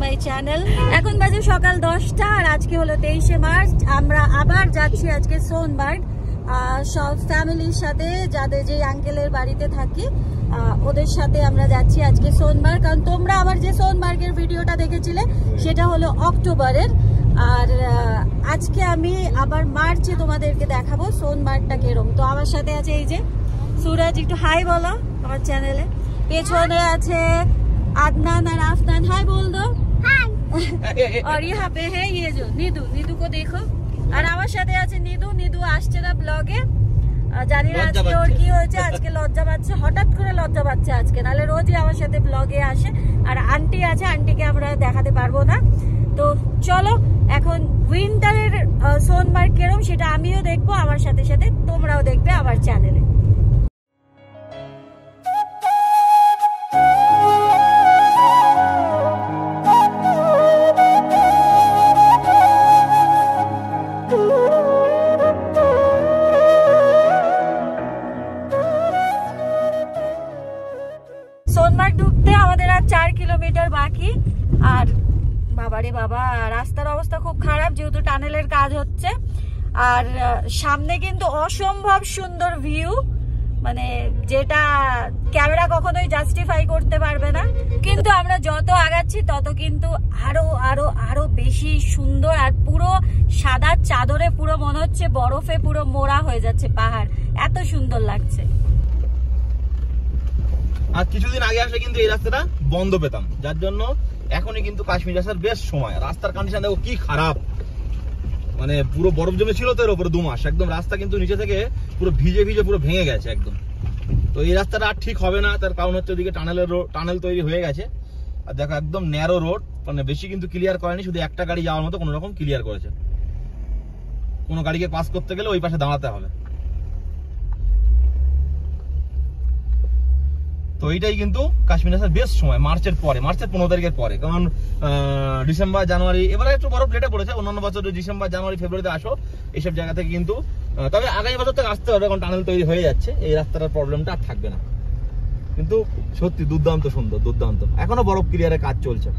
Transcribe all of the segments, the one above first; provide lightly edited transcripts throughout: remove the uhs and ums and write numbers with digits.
My channel. এখন বাজে সকাল 10টা আর আজকে হলো 23শে মার্চ। আমরা আবার যাচ্ছি আজকে সোনমার্গ সব ফ্যামিলির সাথে, যাদের যে আঙ্কেলের বাড়িতে থাকি ওদের সাথে আমরা যাচ্ছি আজকে সোনমার্গ। কারণ তোমরা আবার যে সোনমার্গের ভিডিওটা দেখেছিলে সেটা হলো অক্টোবরের, আর আজকে আমি আবার মার্চে তোমাদেরকে দেখাবো সোনমার্গটা কিরম। তো আমার সাথে আছে এই যে सूरज, একটু हाय बोलो আমার চ্যানেলে। পেছনে আছে आदनान और आफनान, हाय बोल दो हाय। और यहाँ पे है ये जो नीदू, नीदू को देखो। और আমার সাথে আছে नीदू, नीदू আসছে না ব্লগে, জানি না আজকে ওর কি হয়েছে, আজকে লজ্জা পাচ্ছে, হঠাৎ করে লজ্জা পাচ্ছে আজকে, নাহলে রোজই আমার সাথে ব্লগে আসে। আর আন্টি আছে, আন্টিকে আমরা দেখাতে পারবো না। তো চলো এখন উইন্টারের সোনমার্গ কেরম সেটা আমিও দেখবো, আমার সাথে সাথে তোমরাও দেখবে আমার চ্যানেলে। সোনমার্গ ঢুকতে আমাদের আর 4 কিলোমিটার বাকি। আর বাবারে বাবা, রাস্তার অবস্থা খুব খারাপ যেহেতু টানেলের কাজ হচ্ছে। আর সামনে কিন্তু অসম্ভব সুন্দর ভিউ, মানে যেটা ক্যামেরা কখনোই জাস্টিফাই করতে পারবে না। কিন্তু আমরা যত আগাচ্ছি তত কিন্তু আরো আরো আরো বেশি সুন্দর, আর পুরো সাদা চাদরে পুরো মনে হচ্ছে বরফে পুরো মোড়া হয়ে যাচ্ছে পাহাড়, এত সুন্দর লাগছে। আর কিছুদিন আগে আসলে কিন্তু এই রাস্তাটা বন্ধ পেতাম, যার জন্য এখনই কিন্তু কাশ্মীর আসার বেশ সময়। রাস্তার কন্ডিশন দেখো কি খারাপ, মানে পুরো বরফ জমে ছিল তো এর উপরে 2 মাস, একদম রাস্তা কিন্তু নিচে থেকে পুরো ভিজে ভিজে পুরো ভেঙে গেছে একদম। তো এই রাস্তাটা আর ঠিক হবে না, তার কারণ হচ্ছে ওদিকে টানেল তৈরি হয়ে গেছে। আর দেখো একদম ন্যারো রোড, মানে বেশি কিন্তু ক্লিয়ার করেনি, শুধু একটা গাড়ি যাওয়ার মতো কোনো রকম ক্লিয়ার করেছে। কোনো গাড়িকে পাস করতে গেলে ওই পাশে দাঁড়াতে হবে। তো এইটাই কিন্তু কাশ্মীর আসার বেস্ট সময়, মার্চের পরে, মার্চের 15 তারিখের পরে। কারণ ডিসেম্বর জানুয়ারি এবারে একটু বরফ লেটে পড়েছে, অন্যান্য বছর ডিসেম্বর জানুয়ারি ফেব্রুয়ারিতে আসো এইসব জায়গা থেকে কিন্তু, তবে আগামী বছর থেকে আসতে হবে, কারণ টানেল তৈরি হয়ে যাচ্ছে, এই রাস্তাটার প্রবলেমটা আর থাকবে না। কিন্তু সত্যি দুর্দান্ত সুন্দর, দুর্দান্ত। এখনো বরফ ক্লিয়ারের কাজ চলছে,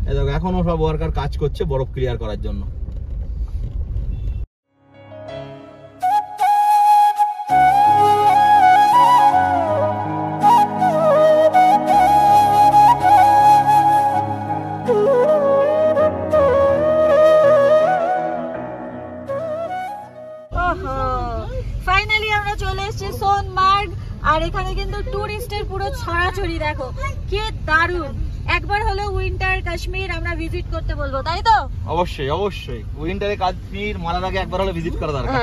এই দেখো এখনো সব ওয়ার্কার কাজ করছে বরফ ক্লিয়ার করার জন্য। ফাইনালি আমরা চলে এসেছি সোনমার্গ, আর এখানে কিন্তু টুরিস্টের পুরো ছড়াছড়ি, দেখো কি দারুণ। একবার হলো উইন্টার কাশ্মীর আমরা ভিজিট করতে বলবো, তাই তো? অবশ্যই অবশ্যই, উইন্টারে কাশ্মীর মরার আগে একবার হলো ভিজিট করা দরকার।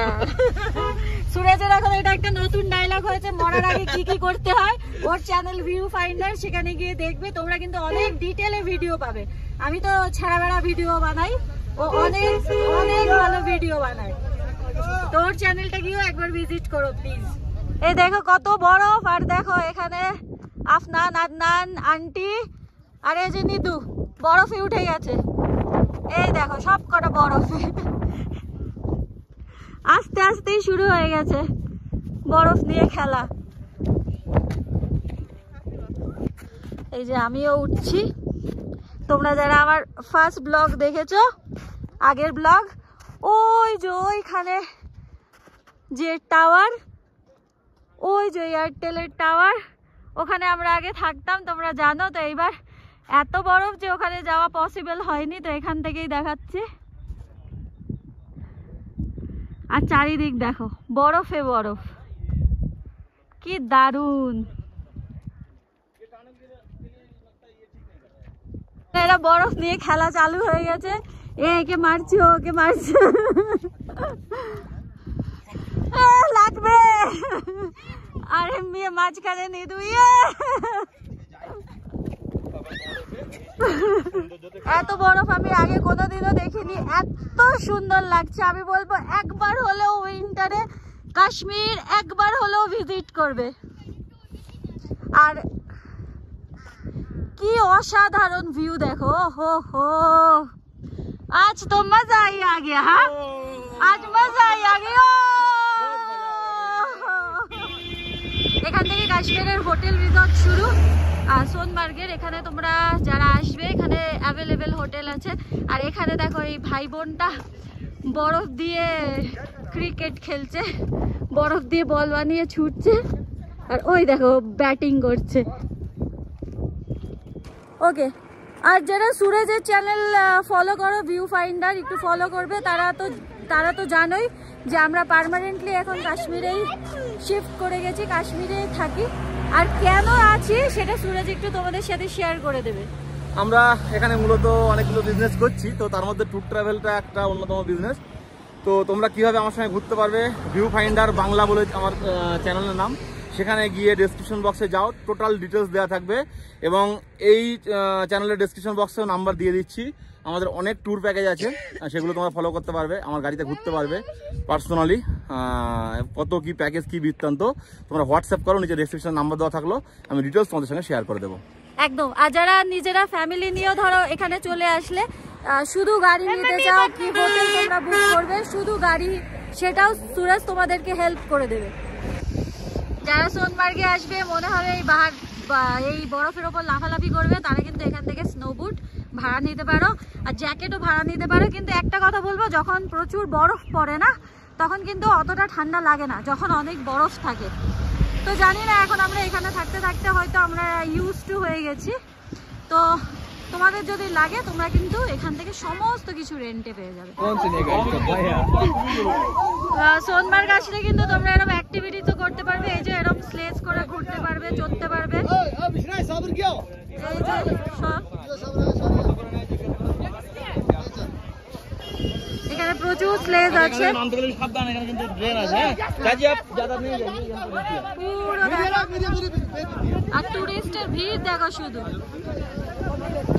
সুরজের এখন এটা একটা নতুন ডায়লগ হয়েছে, মরার আগে কি কি করতে হয়। ওর চ্যানেল ভিউ ফাইন্ডার, সেখানে গিয়ে দেখবে তোমরা, কিন্তু অনেক ডিটেলে ভিডিও পাবে। আমি তো ছাড়া বেড়া ভিডিও বানাই, ও অনেক অনেক ভালো ভিডিও বানায়। তোর চ্যানেলটা গিয়েও একবার ভিজিট করো প্লিজ। এই দেখো কত বরফ, আর দেখো এখানে আফনান, আদনান, আন্টি আর এই যে নিদু বরফে উঠে গেছে। এই দেখো সব কটা বরফে, আস্তে আস্তেই শুরু হয়ে গেছে বরফ নিয়ে খেলা। এই যে আমিও উঠছি। তোমরা যারা আমার ফার্স্ট ব্লগ দেখেছো, আগের ব্লগ, ওই যে ওইখানে যে টাওয়ার, ওই যে এয়ারটেলের টাওয়ার, ওখানে আমরা আগে থাকতাম, তোমরা জানো। তো এইবার এত বরফ যে ওখানে যাওয়া পসিবল হয়নি, তো এখান থেকেই দেখাচ্ছি। আর চারিদিক দেখো বরফে বরফ, কি দারুণ। এরা বরফ নিয়ে খেলা চালু হয়ে গেছে, একে মারছে ওকে মারছে, লাগবে। আরে মেয়ে মাঝখানে নিদু, এত বরফ আমি আগে কোনোদিনও দেখিনি, এত সুন্দর লাগছে। আমি বলবো একবার হলেও উইন্টারে কাশ্মীর একবার হলেও ভিজিট করবে। আর কি অসাধারণ ভিউ দেখো, हो आज तो मजा ही आ गया। हाँ आज मजा ही आ गया। এখান থেকে কাশ্মীরের হোটেল রিসর্ট শুরু। সোনমার্গের। এখানে তোমরা যারা আসবে এখানে অ্যাভেলেবেল হোটেল আছে। আর এখানে দেখো এই ভাই বোনটা বরফ দিয়ে ক্রিকেট খেলছে, বরফ দিয়ে বল বানিয়ে ছুটছে, আর ওই দেখো ব্যাটিং করছে। ওকে, আর যারা সুরজের চ্যানেল ফলো করো, ভিউ ফাইন্ডার একটু ফলো করবে, তারা তো জানোই যে আমরা পার্মানেন্টলি এখন কাশ্মীরেই শিফট করে গেছি, কাশ্মীরেই থাকি। আর কেন আছি সেটা সুরজ একটু তোমাদের সাথে শেয়ার করে দেবে। আমরা এখানে মূলত অনেকগুলো বিজনেস করছি, তো তার মধ্যে ট্যুর ট্রাভেলটা একটা অন্যতম বিজনেস। তো তোমরা কিভাবে আমার সঙ্গে ঘুরতে পারবে, ভিউ ফাইন্ডার বাংলা বলে আমার চ্যানেলের নাম, সেখানে গিয়ে ডেসক্রিপশন বক্সে যাও, টোটাল ডিটেলস দেওয়া থাকবে। এবং এই চ্যানেলের ডেসক্রিপশন বক্সেও নাম্বার দিয়ে দিচ্ছি। আমাদের অনেক ট্যুর প্যাকেজ আছে, সেগুলো তোমরা ফলো করতে পারবে, আমার গাড়িতে ঘুরতে পারবে পার্সোনালি। কত কি প্যাকেজ কি বৃত্তান্ত তোমরা হোয়াটসঅ্যাপ করো, নিচে ডেসক্রিপশন নাম্বার দেওয়া থাকলো, আমি ডিটেলস তোমাদের সঙ্গে শেয়ার করে দেবো। একদম। আর যারা নিজেরা ফ্যামিলি নিয়েও ধরো এখানে চলে আসলে, শুধু গাড়ি নিতে চাও কি হোটেল তোমরা বুক করবে, শুধু গাড়ি, সেটাও সুরজ তোমাদেরকে হেল্প করে দেবে। যারা সোনমার্গে আসবে মনে হবে এই বরফের ওপর লাফালাফি করবে, তারা কিন্তু এখান থেকে স্নোবুট ভাড়া নিতে পারো, আর জ্যাকেটও ভাড়া নিতে পারো। কিন্তু একটা কথা বলবো, যখন প্রচুর বরফ পড়ে না তখন কিন্তু অতটা ঠান্ডা লাগে না, যখন অনেক বরফ থাকে। তো জানি না, এখন আমরা এখানে থাকতে থাকতে হয়তো আমরা ইউজ টু হয়ে গেছি। তো তোমাদের যদি লাগে তোমরা কিন্তু এখান থেকে সমস্ত কিছু রেন্টে পেয়ে যাবে। সোনমার্গ আসলে কিন্তু তোমরা এরকম অ্যাক্টিভিটি তো করতে পারবে, এই যে এরকম স্লেজ করে ঘুরতে পারবে, চড়তে পারবে, এই যে সব। এখানে প্রচুর স্লেজ আছে, আর টুরিস্টের ভিড় দেখো শুধু,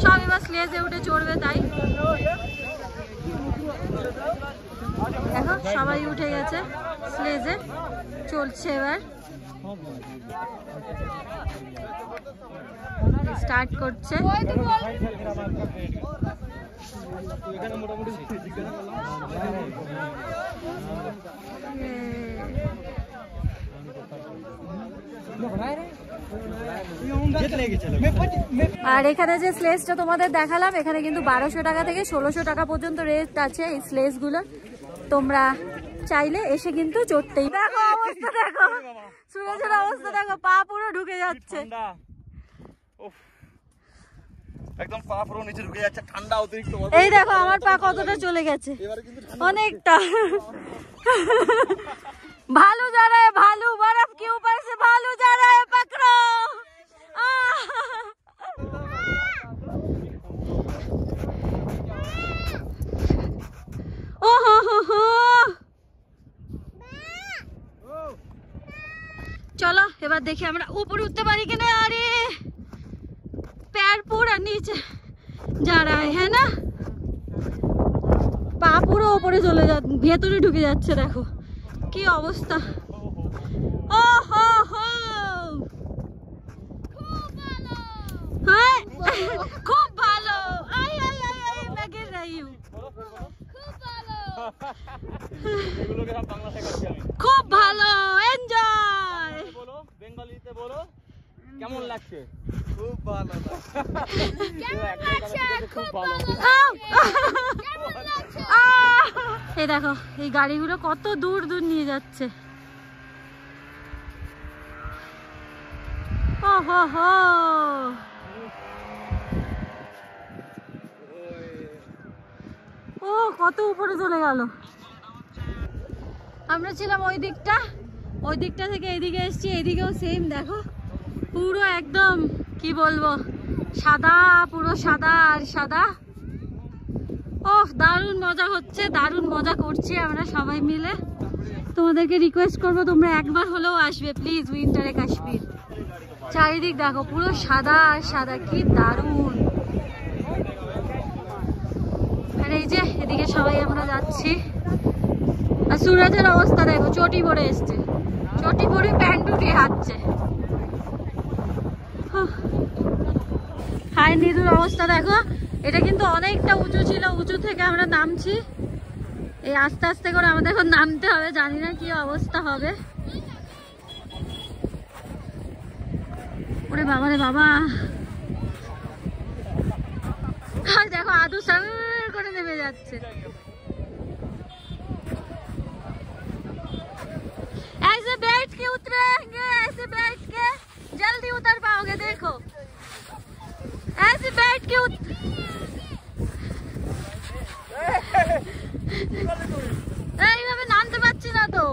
সব এবার স্লেজে উঠে চড়বে। তাই দেখো সবাই উঠে গেছে স্লেজে, চলছে এবার, স্টার্ট করছে। আর এখানে যে স্লেজটা তোমাদের দেখালাম, এখানে কিন্তু 1200 টাকা থেকে 1600 টাকা পর্যন্ত রেট আছে এই স্লেজ গুলো। তোমরা চাইলে এসে কিন্তু চড়তেই। দেখো অবস্থা, দেখো সুরজের অবস্থা, দেখো পা পুরো ঢুকে যাচ্ছে, একদম পা পুরো নিচে ঢুকে যাচ্ছে, ঠান্ডা অতিরিক্ত। এই দেখো আমার পা কতটা চলে গেছে, অনেকটা। भालू जा रहा है, भालू बर्फ के ऊपर से भालू जा रहा है, पकड़ो। चलो এবার দেখি আমরা উপরে উঠতে পারি কিনা। আরে पैर पूरा नीचे जा रहा है ना, পা পুরো উপরে চলে যাচ্ছে, ভেতরে ঢুকে যাচ্ছে। দেখো কি অবস্থা, ও হো হো, খুব ভালো। আই আই আই আই मैं गिर रही हूँ, খুব ভালো, এনজয়। বলো বেঙ্গলিতে বলো, কেমন লাগছে? খুব ভালো এই দেখো এই গাড়িগুলো কত দূর দূর নিয়ে যাচ্ছে। ও হো হো, ও কত উপরে চলে গেল। আমরা ছিলাম ওই দিকটা থেকে এইদিকে এসছি, এইদিকেও সেম। দেখো পুরো একদম কি বলবো, সাদা, পুরো সাদা আর সাদা। ওহ দারুণ মজা হচ্ছে, দারুণ মজা করছি আমরা সবাই মিলে। তোমাদেরকে রিকোয়েস্ট করবো তোমরা একবার হলেও আসবে প্লিজ উইন্টারে কাশ্মীর। চারিদিক দেখো পুরো সাদা আর সাদা, কি দারুণ। আর এই যে এদিকে সবাই আমরা যাচ্ছি। আর সুরজের অবস্থা দেখো, চটি পরে এসছে, চটি পরে প্যান্ট উঠিয়ে হাঁটছে। হাই নিদুর অবস্থা দেখো, এটা কিন্তু অনেকটা উঁচু ছিল, উঁচু থেকে আমরা নামছি। এই আস্তে আস্তে করে আমাদের এখন নামতে হবে, জানি না কি অবস্থা হবে। ওরে বাবা রে বাবা, দেখো আদু সার করে নেমে যাচ্ছে। ऐसे बैठ के उतरेंगे, ऐसे बैठ के जल्दी उतर पाओगे। देखो ऐसे बैठ के এইভাবে নামতে পারছি না তো।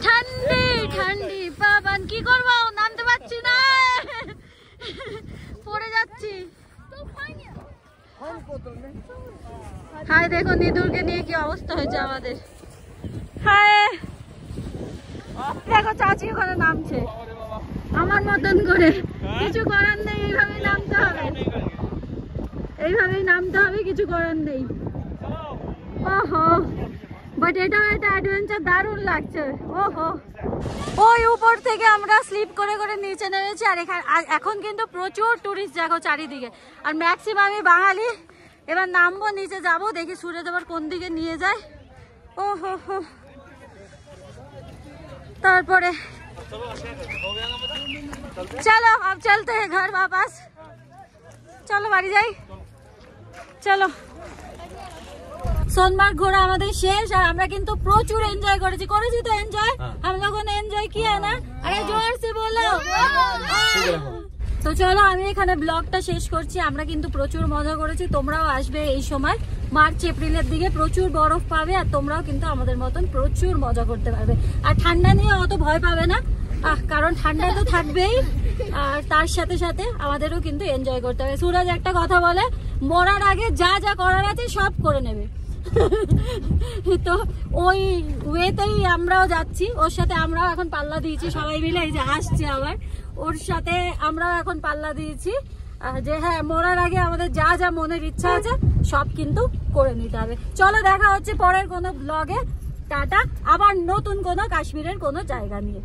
ঠান্ডি ঠান্ডি পাবান, কি করবো, নামতে পারছি না, পড়ে যাচ্ছি। হাই দেখো নিদুরকে নিয়ে কি অবস্থা হয়েছে আমাদের। হাই দেখো চাচি ওখানে নামছে আমার মতন করে, কিছু করার নেই, এইভাবেই নামতে হবে, এইভাবেই নামতে হবে, কিছু করার নেই। ওহো, বাট এটাও একটা অ্যাডভেঞ্চার, দারুণ লাগছে। ওহো, ওই উপর থেকে আমরা স্লিপ করে করে নিচে নেমেছি। আর এখন কিন্তু প্রচুর টুরিস্ট দেখো চারিদিকে, আর ম্যাক্সিমামই বাঙালি। এবার নামবো, নিচে যাবো, দেখি সূর্য আবার কোন দিকে নিয়ে যায়। ও হো হো, তারপরে চলো अब चलते हैं घर वापस। চলো বাড়ি যাই, চলো। सोनमार्ग घोरा আমাদের শেষ, আর আমরা কিন্তু প্রচুর এনজয় করেছি তো এনজয় हम लोगों ने एंजॉय किया ना। अरे जोर से बोलो। তো চলো আমি এখানে ব্লগটা শেষ করছি। আমরা কিন্তু প্রচুর মজা করেছি, তোমরাও আসবে এই সময় মার্চ এপ্রিলের দিকে, প্রচুর বরফ পাবে, আর তোমরাও কিন্তু আমাদের মতন প্রচুর মজা করতে পারবে। আর ঠান্ডা নিয়ে অত ভয় পাবে না, কারণ ঠান্ডা তো থাকবেই, আর তার সাথে সাথে আমাদেরও কিন্তু এনজয় করতে হবে। সুরজ একটা কথা বলে, মরার আগে যা যা করার আছে সব করে নেবে। তো ওই ওয়েতেই আমরাও যাচ্ছি, ওর সাথে আমরাও এখন পাল্লা দিয়েছি সবাই মিলে। এই যে আসছে আবার, ওর সাথে আমরাও এখন পাল্লা দিয়েছি যে হ্যাঁ মরার আগে আমাদের যা যা মনের ইচ্ছা আছে সব কিন্তু করে নিতে হবে। চলো দেখা হচ্ছে পরের কোনো ব্লগে। টাটা, আবার নতুন কোনো কাশ্মীরের কোনো জায়গা নিয়ে।